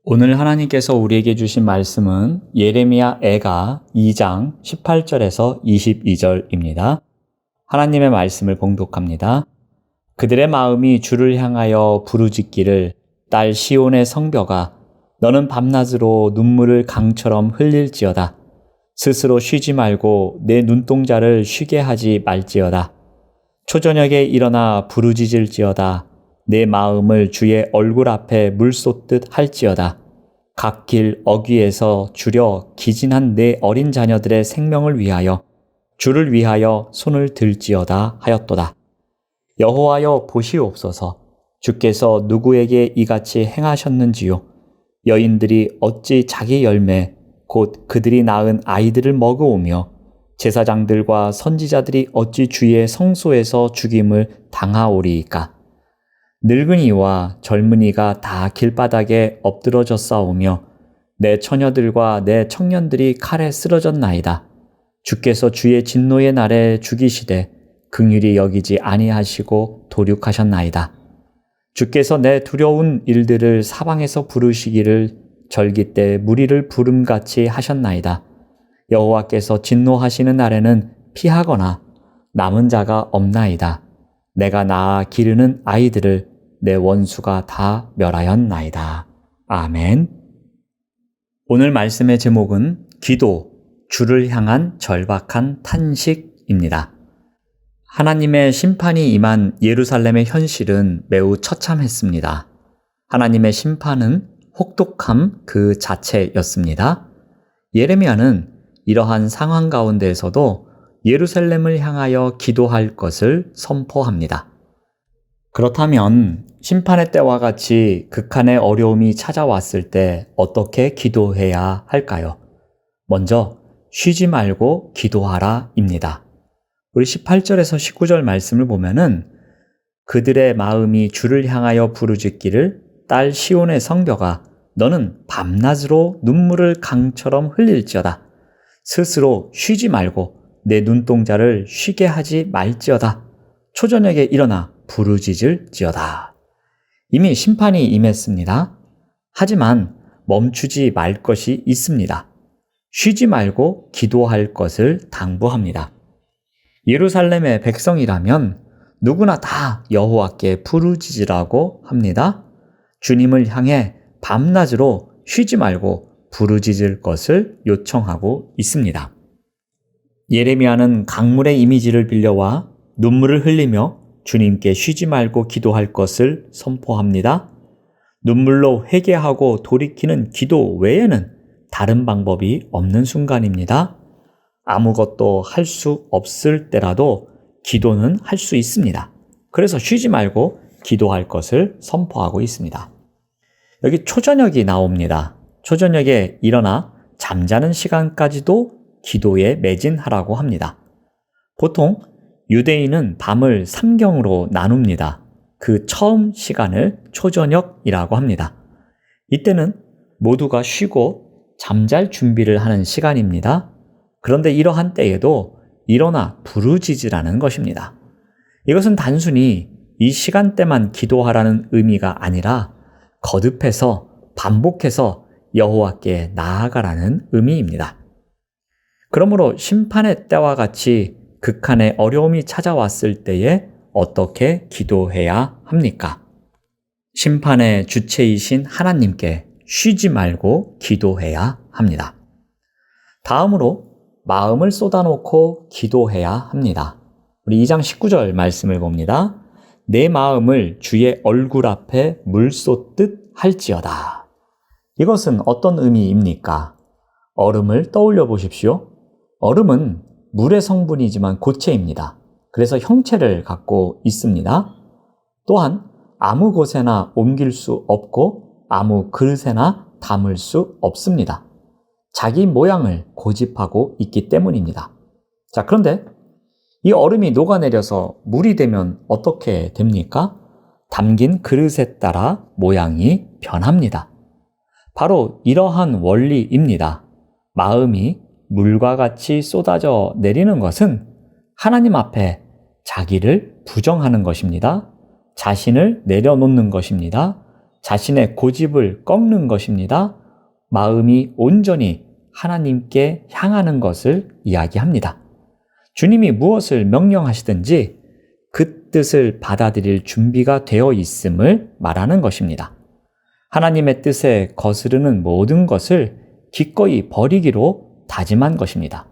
오늘 하나님께서 우리에게 주신 말씀은 예레미야 애가 2장 18절에서 22절입니다. 하나님의 말씀을 봉독합니다. 그들의 마음이 주를 향하여 부르짖기를 딸 시온의 성벽아 너는 밤낮으로 눈물을 강처럼 흘릴지어다. 스스로 쉬지 말고 내 눈동자를 쉬게 하지 말지어다. 초저녁에 일어나 부르짖을지어다. 내 마음을 주의 얼굴 앞에 물 쏟듯 할지어다. 각 길 어귀에서 줄여 기진한 내 어린 자녀들의 생명을 위하여 주를 위하여 손을 들지어다 하였도다. 여호와여 보시옵소서. 주께서 누구에게 이같이 행하셨는지요. 여인들이 어찌 자기 열매 곧 그들이 낳은 아이들을 먹어오며 제사장들과 선지자들이 어찌 주의 성소에서 죽임을 당하오리이까. 늙은이와 젊은이가 다 길바닥에 엎드러졌사오며 내 처녀들과 내 청년들이 칼에 쓰러졌나이다. 주께서 주의 진노의 날에 죽이시되 긍휼히 여기지 아니하시고 도륙하셨나이다. 주께서 내 두려운 일들을 사방에서 부르시기를 절기 때 무리를 부름같이 하셨나이다. 여호와께서 진노하시는 날에는 피하거나 남은 자가 없나이다. 내가 낳아 기르는 아이들을 내 원수가 다 멸하였나이다. 아멘. 오늘 말씀의 제목은 기도, 주를 향한 절박한 탄식입니다. 하나님의 심판이 임한 예루살렘의 현실은 매우 처참했습니다. 하나님의 심판은 혹독함 그 자체였습니다. 예레미야는 이러한 상황 가운데에서도 예루살렘을 향하여 기도할 것을 선포합니다. 그렇다면 심판의 때와 같이 극한의 어려움이 찾아왔을 때 어떻게 기도해야 할까요? 먼저 쉬지 말고 기도하라입니다. 우리 18절에서 19절 말씀을 보면은 그들의 마음이 주를 향하여 부르짖기를 딸 시온의 성벽아 너는 밤낮으로 눈물을 강처럼 흘릴지어다. 스스로 쉬지 말고 내 눈동자를 쉬게 하지 말지어다. 초저녁에 일어나 부르짖을지어다. 이미 심판이 임했습니다. 하지만 멈추지 말 것이 있습니다. 쉬지 말고 기도할 것을 당부합니다. 예루살렘의 백성이라면 누구나 다 여호와께 부르짖으라고 합니다. 주님을 향해 밤낮으로 쉬지 말고 부르짖을 것을 요청하고 있습니다. 예레미야는 강물의 이미지를 빌려와 눈물을 흘리며 주님께 쉬지 말고 기도할 것을 선포합니다. 눈물로 회개하고 돌이키는 기도 외에는 다른 방법이 없는 순간입니다. 아무것도 할 수 없을 때라도 기도는 할 수 있습니다. 그래서 쉬지 말고 기도할 것을 선포하고 있습니다. 여기 초저녁이 나옵니다. 초저녁에 일어나 잠자는 시간까지도 기도에 매진하라고 합니다. 보통 유대인은 밤을 3경으로 나눕니다. 그 처음 시간을 초저녁이라고 합니다. 이때는 모두가 쉬고 잠잘 준비를 하는 시간입니다. 그런데 이러한 때에도 일어나 부르짖으라는 것입니다. 이것은 단순히 이 시간대만 기도하라는 의미가 아니라 거듭해서 반복해서 여호와께 나아가라는 의미입니다. 그러므로 심판의 때와 같이 극한의 어려움이 찾아왔을 때에 어떻게 기도해야 합니까? 심판의 주체이신 하나님께 쉬지 말고 기도해야 합니다. 다음으로 마음을 쏟아놓고 기도해야 합니다. 우리 2장 19절 말씀을 봅니다. 내 마음을 주의 얼굴 앞에 물 쏟듯 할지어다. 이것은 어떤 의미입니까? 얼음을 떠올려 보십시오. 얼음은 물의 성분이지만 고체입니다. 그래서 형체를 갖고 있습니다. 또한 아무 곳에나 옮길 수 없고 아무 그릇에나 담을 수 없습니다. 자기 모양을 고집하고 있기 때문입니다. 자, 그런데 이 얼음이 녹아내려서 물이 되면 어떻게 됩니까? 담긴 그릇에 따라 모양이 변합니다. 바로 이러한 원리입니다. 마음이 물과 같이 쏟아져 내리는 것은 하나님 앞에 자기를 부정하는 것입니다. 자신을 내려놓는 것입니다. 자신의 고집을 꺾는 것입니다. 마음이 온전히 하나님께 향하는 것을 이야기합니다. 주님이 무엇을 명령하시든지 그 뜻을 받아들일 준비가 되어 있음을 말하는 것입니다. 하나님의 뜻에 거스르는 모든 것을 기꺼이 버리기로 다짐한 것입니다.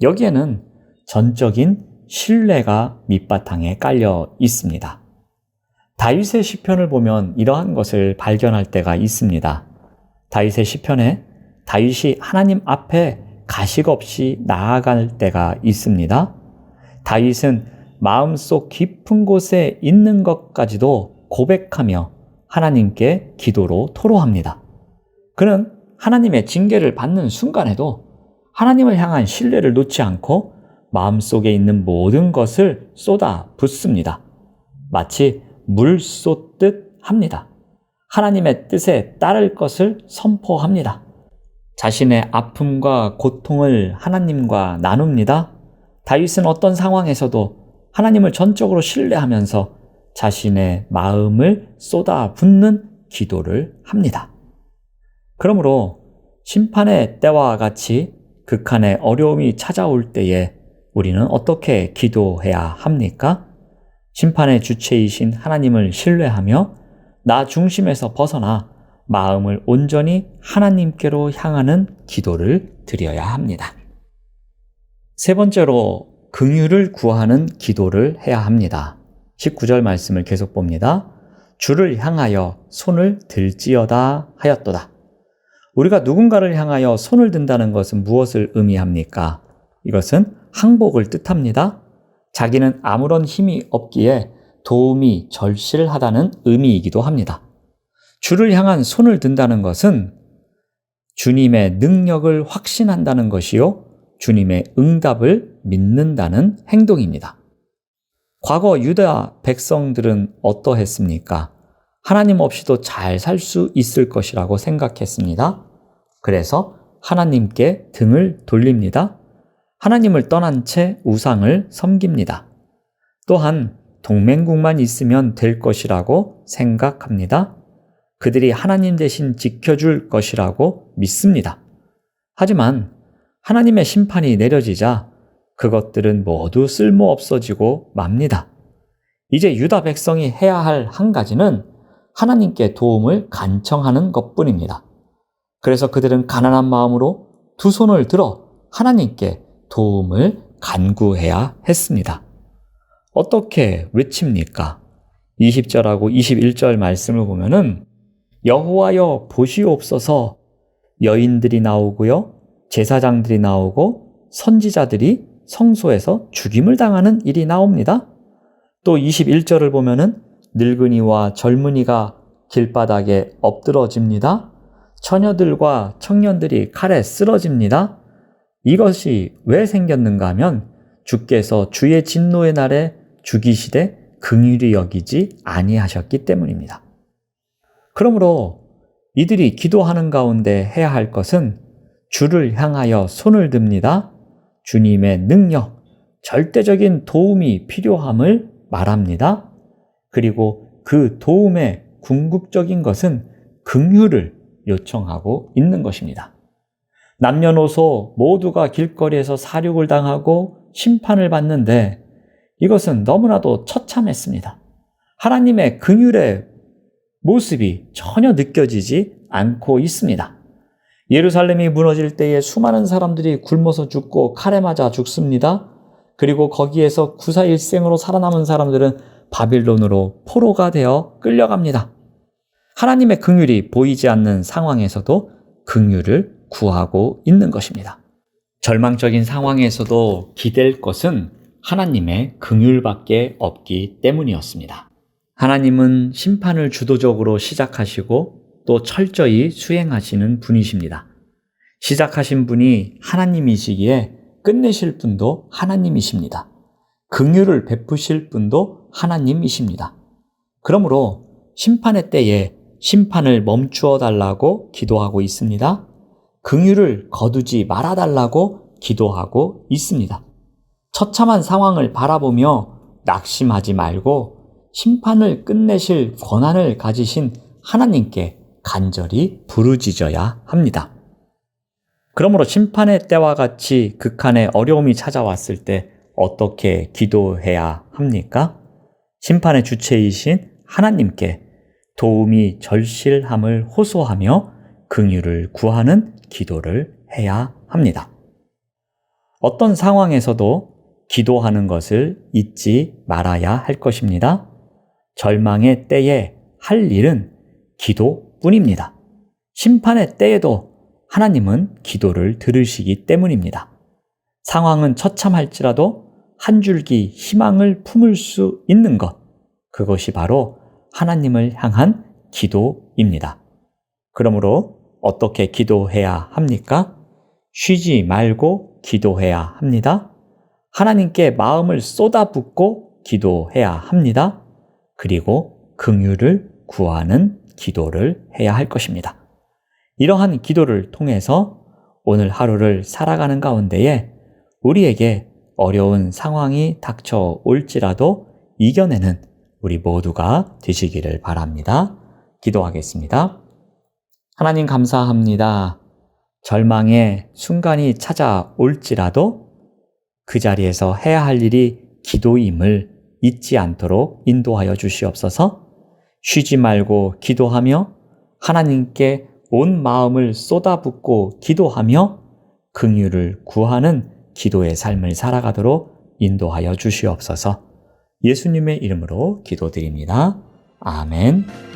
여기에는 전적인 신뢰가 밑바탕에 깔려 있습니다. 다윗의 시편을 보면 이러한 것을 발견할 때가 있습니다. 다윗의 시편에 다윗이 하나님 앞에 가식 없이 나아갈 때가 있습니다. 다윗은 마음속 깊은 곳에 있는 것까지도 고백하며 하나님께 기도로 토로합니다. 그는 하나님의 징계를 받는 순간에도 하나님을 향한 신뢰를 놓지 않고 마음속에 있는 모든 것을 쏟아 붓습니다. 마치 물 쏟듯 합니다. 하나님의 뜻에 따를 것을 선포합니다. 자신의 아픔과 고통을 하나님과 나눕니다. 다윗은 어떤 상황에서도 하나님을 전적으로 신뢰하면서 자신의 마음을 쏟아 붓는 기도를 합니다. 그러므로 심판의 때와 같이 극한의 어려움이 찾아올 때에 우리는 어떻게 기도해야 합니까? 심판의 주체이신 하나님을 신뢰하며 나 중심에서 벗어나 마음을 온전히 하나님께로 향하는 기도를 드려야 합니다. 세 번째로 긍휼을 구하는 기도를 해야 합니다. 19절 말씀을 계속 봅니다. 주를 향하여 손을 들지어다 하였도다. 우리가 누군가를 향하여 손을 든다는 것은 무엇을 의미합니까? 이것은 항복을 뜻합니다. 자기는 아무런 힘이 없기에 도움이 절실하다는 의미이기도 합니다. 주를 향한 손을 든다는 것은 주님의 능력을 확신한다는 것이요, 주님의 응답을 믿는다는 행동입니다. 과거 유다 백성들은 어떠했습니까? 하나님 없이도 잘 살 수 있을 것이라고 생각했습니다. 그래서 하나님께 등을 돌립니다. 하나님을 떠난 채 우상을 섬깁니다. 또한 동맹국만 있으면 될 것이라고 생각합니다. 그들이 하나님 대신 지켜줄 것이라고 믿습니다. 하지만 하나님의 심판이 내려지자 그것들은 모두 쓸모없어지고 맙니다. 이제 유다 백성이 해야 할 한 가지는 하나님께 도움을 간청하는 것뿐입니다. 그래서 그들은 가난한 마음으로 두 손을 들어 하나님께 도움을 간구해야 했습니다. 어떻게 외칩니까? 20절하고 21절 말씀을 보면은 여호와여 보시옵소서, 여인들이 나오고요, 제사장들이 나오고 선지자들이 성소에서 죽임을 당하는 일이 나옵니다. 또 21절을 보면은 늙은이와 젊은이가 길바닥에 엎드러집니다. 처녀들과 청년들이 칼에 쓰러집니다. 이것이 왜 생겼는가 하면 주께서 주의 진노의 날에 죽이시되 긍휼히 여기지 아니하셨기 때문입니다. 그러므로 이들이 기도하는 가운데 해야 할 것은 주를 향하여 손을 듭니다. 주님의 능력, 절대적인 도움이 필요함을 말합니다. 그리고 그 도움의 궁극적인 것은 긍휼을 요청하고 있는 것입니다. 남녀노소 모두가 길거리에서 사륙을 당하고 심판을 받는데 이것은 너무나도 처참했습니다. 하나님의 긍휼의 모습이 전혀 느껴지지 않고 있습니다. 예루살렘이 무너질 때에 수많은 사람들이 굶어서 죽고 칼에 맞아 죽습니다. 그리고 거기에서 구사일생으로 살아남은 사람들은 바빌론으로 포로가 되어 끌려갑니다. 하나님의 긍휼이 보이지 않는 상황에서도 긍휼을 구하고 있는 것입니다. 절망적인 상황에서도 기댈 것은 하나님의 긍휼밖에 없기 때문이었습니다. 하나님은 심판을 주도적으로 시작하시고 또 철저히 수행하시는 분이십니다. 시작하신 분이 하나님이시기에 끝내실 분도 하나님이십니다. 긍휼을 베푸실 분도 하나님이십니다. 그러므로 심판의 때에 심판을 멈추어 달라고 기도하고 있습니다. 긍휼을 거두지 말아 달라고 기도하고 있습니다. 처참한 상황을 바라보며 낙심하지 말고 심판을 끝내실 권한을 가지신 하나님께 간절히 부르짖어야 합니다. 그러므로 심판의 때와 같이 극한의 어려움이 찾아왔을 때 어떻게 기도해야 합니까? 심판의 주체이신 하나님께 도움이 절실함을 호소하며 긍휼을 구하는 기도를 해야 합니다. 어떤 상황에서도 기도하는 것을 잊지 말아야 할 것입니다. 절망의 때에 할 일은 기도뿐입니다. 심판의 때에도 하나님은 기도를 들으시기 때문입니다. 상황은 처참할지라도 한 줄기 희망을 품을 수 있는 것, 그것이 바로 하나님을 향한 기도입니다. 그러므로 어떻게 기도해야 합니까? 쉬지 말고 기도해야 합니다. 하나님께 마음을 쏟아붓고 기도해야 합니다. 그리고 긍휼을 구하는 기도를 해야 할 것입니다. 이러한 기도를 통해서 오늘 하루를 살아가는 가운데에 우리에게 어려운 상황이 닥쳐올지라도 이겨내는 우리 모두가 되시기를 바랍니다. 기도하겠습니다. 하나님 감사합니다. 절망의 순간이 찾아올지라도 그 자리에서 해야 할 일이 기도임을 잊지 않도록 인도하여 주시옵소서. 쉬지 말고 기도하며 하나님께 온 마음을 쏟아붓고 기도하며 긍휼을 구하는 기도의 삶을 살아가도록 인도하여 주시옵소서. 예수님의 이름으로 기도드립니다. 아멘.